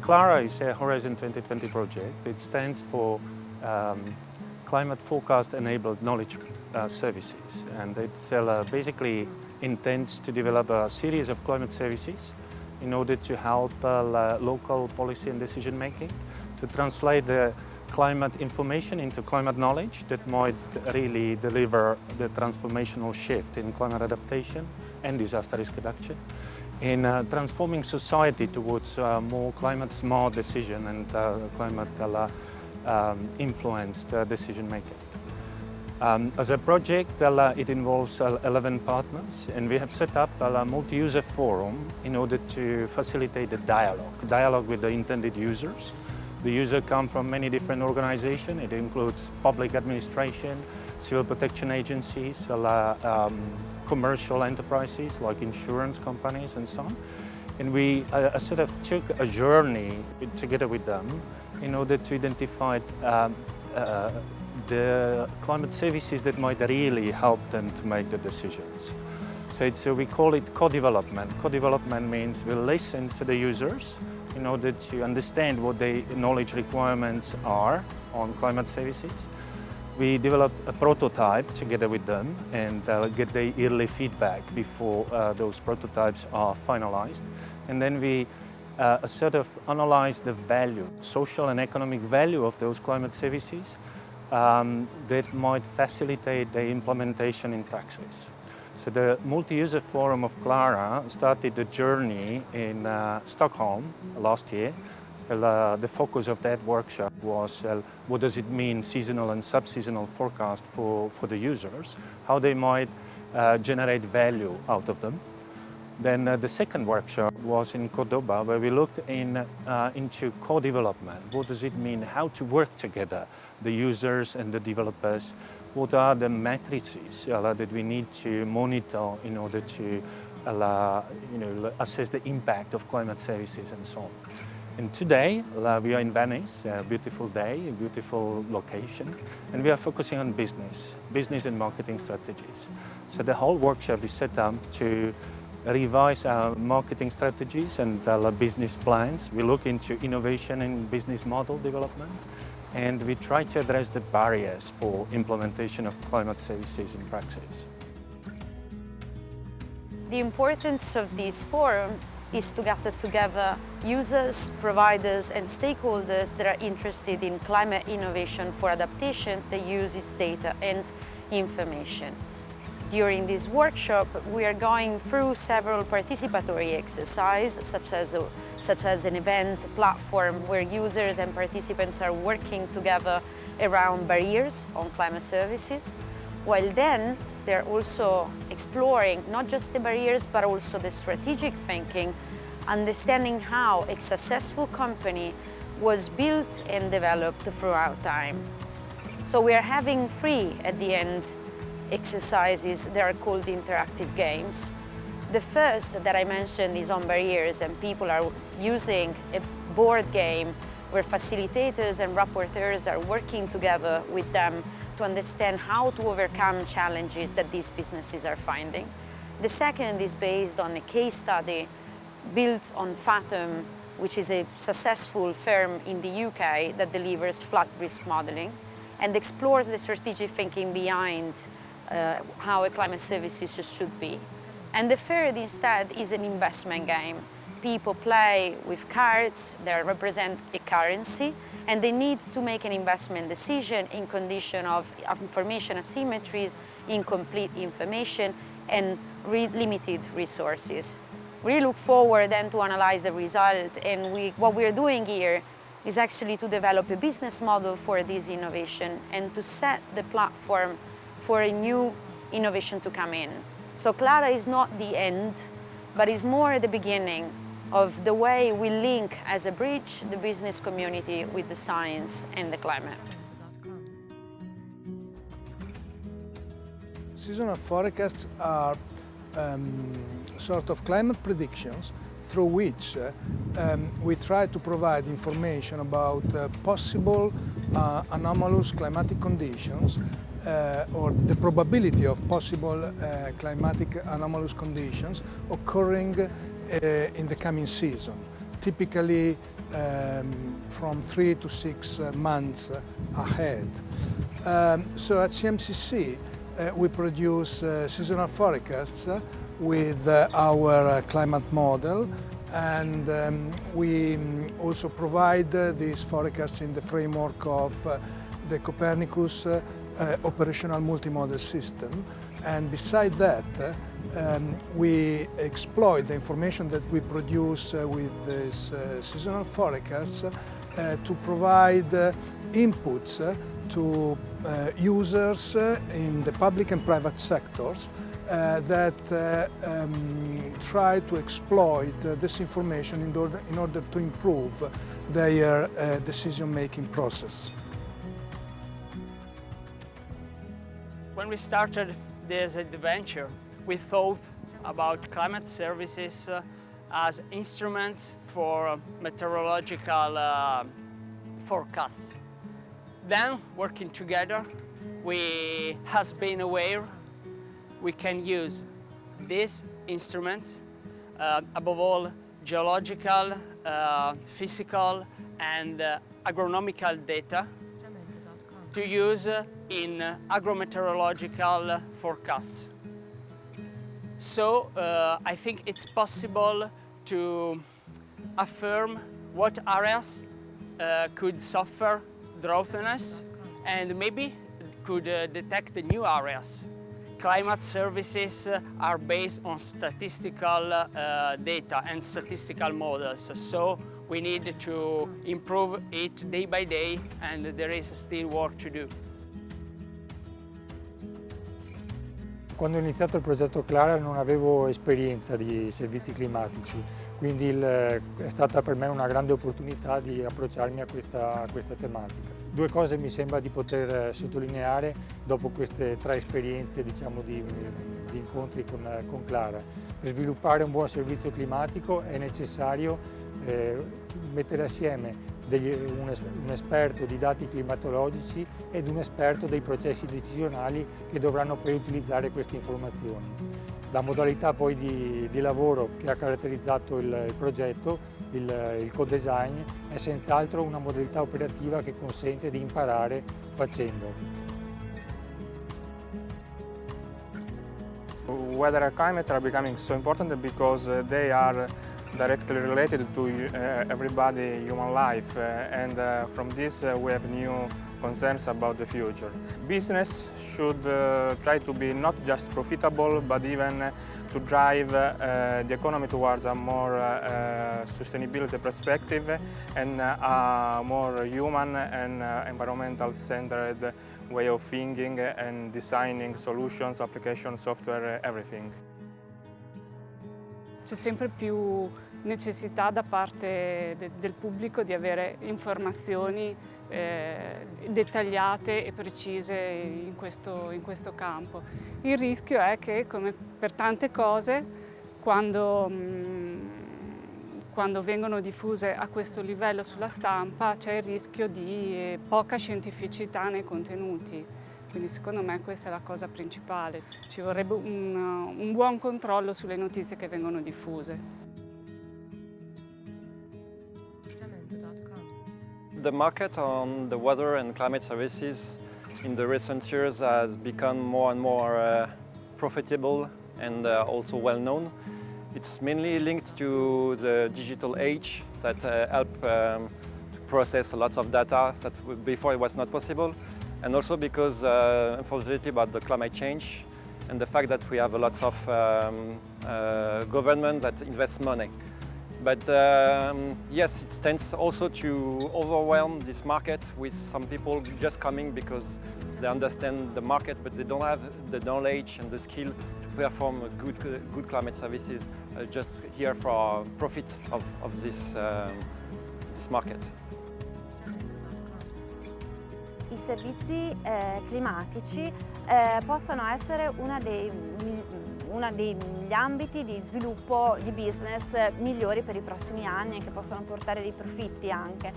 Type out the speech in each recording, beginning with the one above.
Clara is a Horizon 2020 project. It stands for Climate Forecast Enabled Knowledge Services, and it's basically intends to develop a series of climate services in order to help local policy and decision making to translate the climate information into climate knowledge that might really deliver the transformational shift in climate adaptation and disaster risk reduction, in transforming society towards more climate smart decision and climate influenced decision making. As a project, it involves 11 partners, and we have set up a multi-user forum in order to facilitate the dialogue with the intended users. The users come from many different organizations. It includes public administration, civil protection agencies, commercial enterprises like insurance companies and so on. And we sort of took a journey together with them in order to identify the climate services that might really help them to make the decisions. So we call it co-development. Co-development means we listen to the users in order to understand what their knowledge requirements are on climate services. We develop a prototype together with them and get their early feedback before those prototypes are finalized. And then we sort of analyze the value, social and economic value of those climate services that might facilitate the implementation in practice. So the multi-user forum of Clara started the journey in Stockholm last year. So, the focus of that workshop was what does it mean seasonal and sub-seasonal forecast for the users, how they might generate value out of them. Then the second workshop was in Cordoba, where we looked into co-development. What does it mean? How to work together, the users and the developers? What are the matrices that we need to monitor in order to assess the impact of climate services and so on? And today we are in Venice, a beautiful day, a beautiful location, and we are focusing on business and marketing strategies. So the whole workshop is set up to revise our marketing strategies and our business plans. We look into innovation and business model development, and we try to address the barriers for implementation of climate services in practice. The importance of this forum is to gather together users, providers and stakeholders that are interested in climate innovation for adaptation that uses data and information. During this workshop, we are going through several participatory exercises, such as an event platform where users and participants are working together around barriers on climate services, while then they're also exploring not just the barriers but also the strategic thinking, understanding how a successful company was built and developed throughout time. So we are having 3 at the end exercises that are called interactive games. The first that I mentioned is on barriers, and people are using a board game where facilitators and rapporteurs are working together with them to understand how to overcome challenges that these businesses are finding. The second is based on a case study built on Fathom, which is a successful firm in the UK that delivers flood risk modeling and explores the strategic thinking behind how a climate services should be. And the third instead is an investment game. People play with cards that represent a currency, and they need to make an investment decision in condition of information asymmetries, incomplete information and limited resources. We look forward then to analyze the result, and what we're doing here is actually to develop a business model for this innovation and to set the platform for a new innovation to come in. So Clara is not the end, but is more the beginning of the way we link as a bridge the business community with the science and the climate. Seasonal forecasts are sort of climate predictions through which we try to provide information about possible anomalous climatic conditions or the probability of possible climatic anomalous conditions occurring in the coming season, typically from 3 to 6 months ahead. So at CMCC we produce seasonal forecasts with our climate model, and we also provide these forecasts in the framework of the Copernicus operational multimodal system. And beside that, we exploit the information that we produce with these seasonal forecasts to provide inputs to users in the public and private sectors that try to exploit this information in order to improve their decision-making process. When we started this adventure, we thought about climate services as instruments for meteorological forecasts. Then, working together, we have been aware we can use these instruments, above all geological, physical and agronomical data, to use in agrometeorological forecasts. So I think it's possible to affirm what areas could suffer droughtiness and maybe could detect the new areas. Climate services are based on statistical data and statistical models, so we need to improve it day by day, and there is still work to do. Quando ho iniziato il progetto Clara non avevo esperienza di servizi climatici, quindi è stata per me una grande opportunità di approcciarmi a questa tematica. Due cose mi sembra di poter sottolineare dopo queste 3 esperienze, diciamo, di incontri con Clara. Per sviluppare un buon servizio climatico è necessario mettere assieme un esperto di dati climatologici ed un esperto dei processi decisionali che dovranno poi utilizzare queste informazioni. La modalità poi di lavoro che ha caratterizzato il progetto, il co-design, è senz'altro una modalità operativa che consente di imparare facendo. Weather and climate are becoming so important because they are directly related to everybody, human life, and from this we have new concerns about the future. Business should try to be not just profitable, but even to drive the economy towards a more sustainability perspective and a more human and environmental centered way of thinking and designing solutions, application, software, everything. C'è sempre più necessità da parte del pubblico di avere informazioni dettagliate e precise in questo campo. Il rischio è che, come per tante cose, quando vengono diffuse a questo livello sulla stampa c'è il rischio di poca scientificità nei contenuti. Quindi secondo me questa è la cosa principale. Ci vorrebbe un buon controllo sulle notizie che vengono diffuse. The market on the weather and climate services in the recent years has become more and more profitable and also well known. It's mainly linked to the digital age that help to process lots of data that before it was not possible, and also because unfortunately about the climate change and the fact that we have lots of government that invest money. But yes, it tends also to overwhelm this market with some people just coming because they understand the market, but they don't have the knowledge and the skill to perform good climate services, just here for profit of this market. I servizi climatici possono essere uno degli ambiti di sviluppo di business migliori per i prossimi anni e che possono portare dei profitti anche.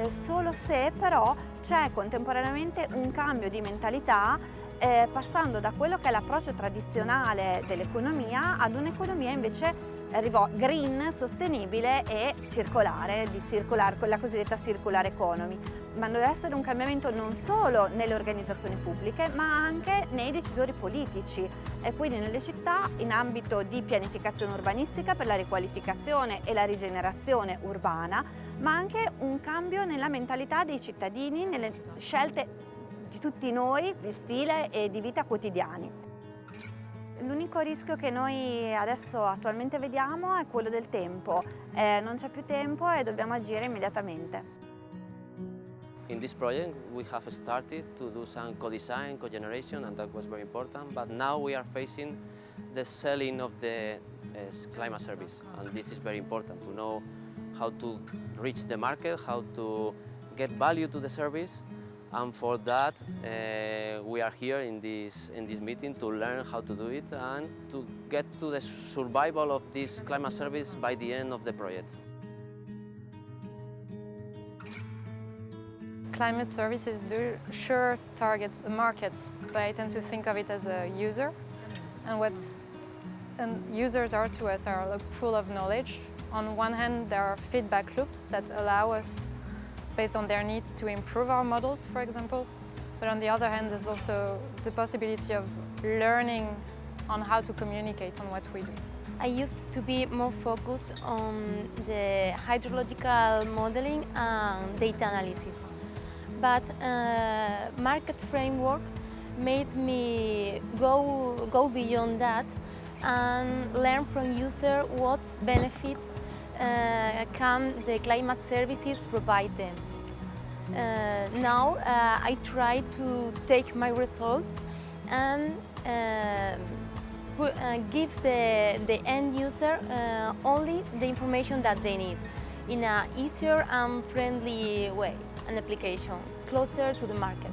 solo se però c'è contemporaneamente un cambio di mentalità, passando da quello che è l'approccio tradizionale dell'economia ad un'economia invece green, sostenibile e circolare, con la cosiddetta circular economy. Ma deve essere un cambiamento non solo nelle organizzazioni pubbliche, ma anche nei decisori politici e quindi nelle città in ambito di pianificazione urbanistica per la riqualificazione e la rigenerazione urbana, ma anche un cambio nella mentalità dei cittadini, nelle scelte di tutti noi di stile e di vita quotidiani. L'unico rischio che noi adesso attualmente vediamo è quello del tempo. Non c'è più tempo e dobbiamo agire immediatamente. In this project we have started to do some co-design, co-generation, and that was very important, but now we are facing the selling of the climate service, and this is very important to know how to reach the market, how to get value to the service. And for that, we are here in this meeting to learn how to do it and to get to the survival of this climate service by the end of the project. Climate services do sure target the markets, but I tend to think of it as a user. And users are to us are a pool of knowledge. On one hand, there are feedback loops that allow us, based on their needs, to improve our models, for example. But on the other hand, there's also the possibility of learning on how to communicate on what we do. I used to be more focused on the hydrological modeling and data analysis. But market framework made me go beyond that and learn from user what benefits can the climate services provide them. Now I try to take my results and give the end user only the information that they need in an easier and friendly way, an application closer to the market.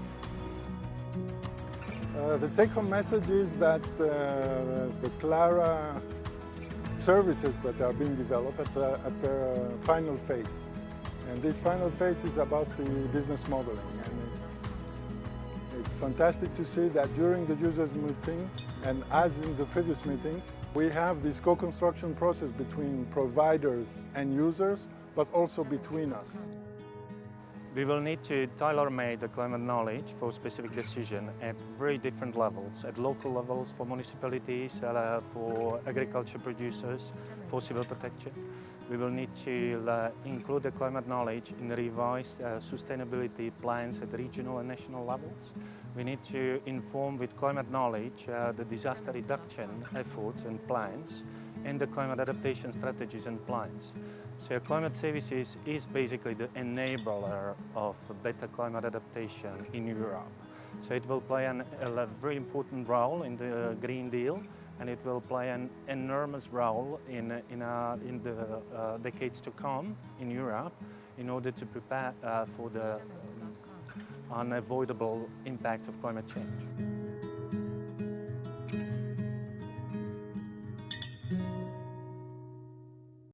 The take-home message is that the Clara services that are being developed at their final phase. And this final phase is about the business modeling. And it's fantastic to see that during the users meeting, and as in the previous meetings, we have this co-construction process between providers and users, but also between us. We will need to tailor-make the climate knowledge for specific decision at very different levels, at local levels for municipalities, for agriculture producers, for civil protection. We will need to include the climate knowledge in revised sustainability plans at regional and national levels. We need to inform with climate knowledge the disaster reduction efforts and plans and the climate adaptation strategies and plans. So climate services is basically the enabler of better climate adaptation in Europe. So it will play a very important role in the Green Deal, and it will play an enormous role in the decades to come in Europe in order to prepare for the unavoidable impacts of climate change.